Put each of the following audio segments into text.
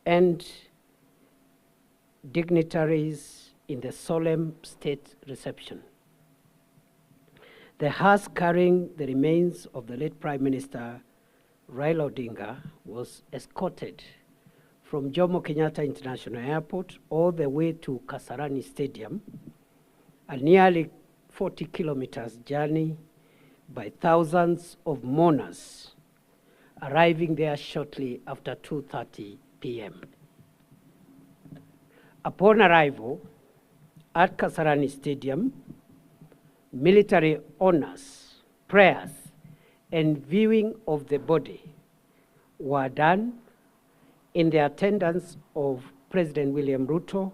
and dignitaries in the solemn state reception. The hearse carrying the remains of the late Prime Minister Raila Odinga was escorted from Jomo Kenyatta International Airport all the way to Kasarani Stadium, a nearly 40 kilometers journey by thousands of mourners arriving there shortly after 2:30 p.m. Upon arrival at Kasarani Stadium, military honors, prayers, and viewing of the body were done in the attendance of President William Ruto,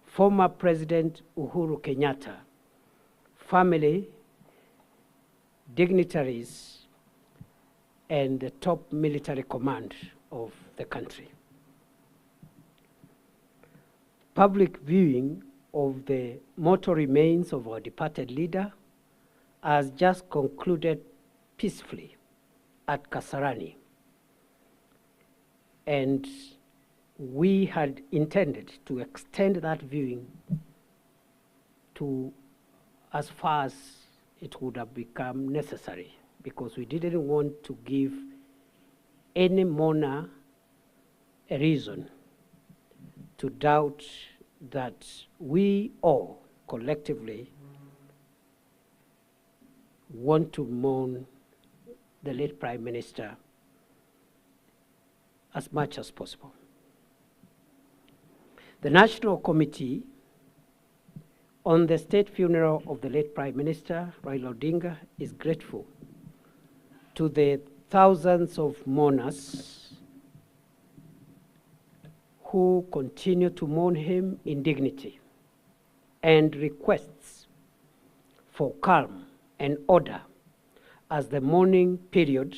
former President Uhuru Kenyatta, family, dignitaries, and the top military command of the country. Public viewing of the mortal remains of our departed leader has just concluded peacefully at Kasarani. And we had intended to extend that viewing to as far as it would have become necessary, because we didn't want to give any mourner a reason to doubt that we all collectively want to mourn the late Prime Minister as much as possible. The National Committee on the state funeral of the late Prime Minister, Raila Odinga, is grateful to the thousands of mourners who continue to mourn him in dignity, and requests for calm and order as the mourning period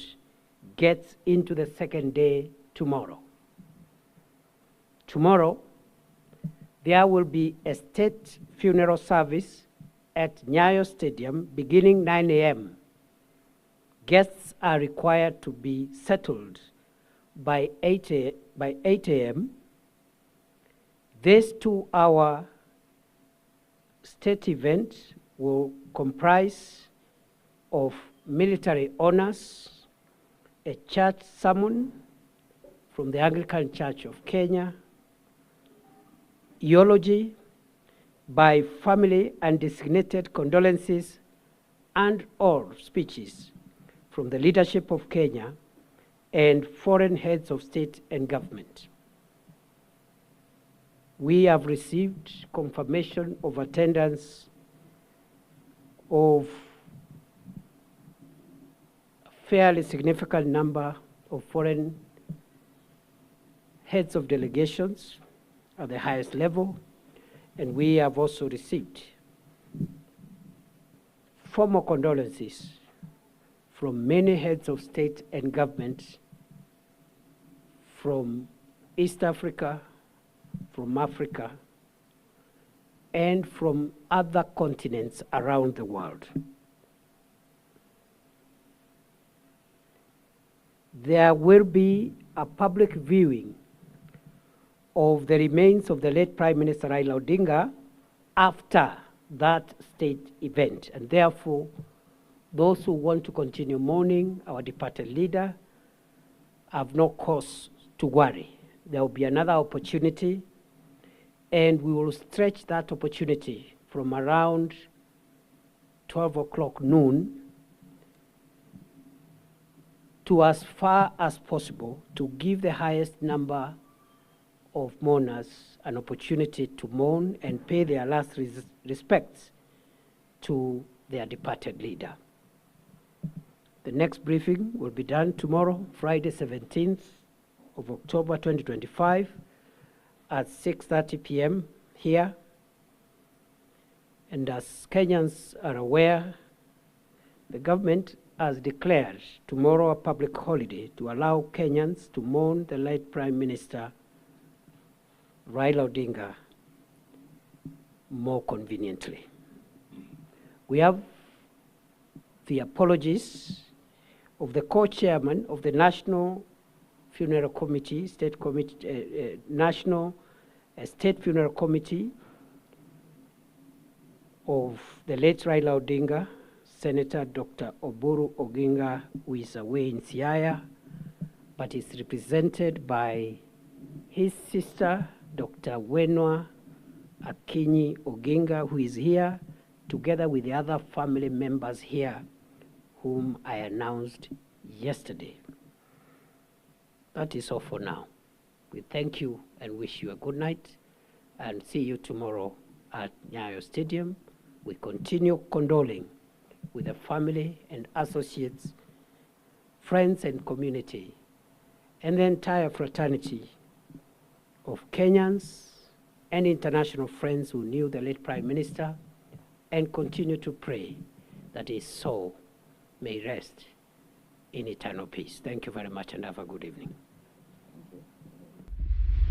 gets into the second day tomorrow. Tomorrow, there will be a state funeral service at Nyayo Stadium beginning 9 a.m. Guests are required to be settled by 8 a.m. This 2-hour state event will comprise of military honors, a church sermon from the Anglican Church of Kenya, eulogy by family and designated condolences, and or speeches from the leadership of Kenya and foreign heads of state and government. We have received confirmation of attendance of a fairly significant number of foreign heads of delegations at the highest level, and we have also received formal condolences from many heads of state and government from East Africa, from Africa, and from other continents around the world. There will be a public viewing of the remains of the late Prime Minister Raila Odinga after that state event, and therefore those who want to continue mourning our departed leader have no cause to worry. There will be another opportunity, and we will stretch that opportunity from around 12 o'clock noon to as far as possible to give the highest number of mourners an opportunity to mourn and pay their last respects to their departed leader. The next briefing will be done tomorrow, Friday 17th of October 2025 at 6:30 p.m. here. And as Kenyans are aware, the government has declared tomorrow a public holiday to allow Kenyans to mourn the late Prime Minister Raila Odinga more conveniently. We have the apologies of the co-chairman of the National Funeral Committee, National State Funeral Committee of the late Raila Odinga, Senator Dr. Oburu Oginga, who is away in Siaya, but is represented by his sister, Dr. Wenwa Akinyi Oginga, who is here, together with the other family members here, whom I announced yesterday. That is all for now. We thank you and wish you a good night, and see you tomorrow at Nyayo Stadium. We continue condoling with the family and associates, friends and community, and the entire fraternity of Kenyans and international friends who knew the late Prime Minister, and continue to pray that his soul may rest in eternal peace. Thank you very much and have a good evening.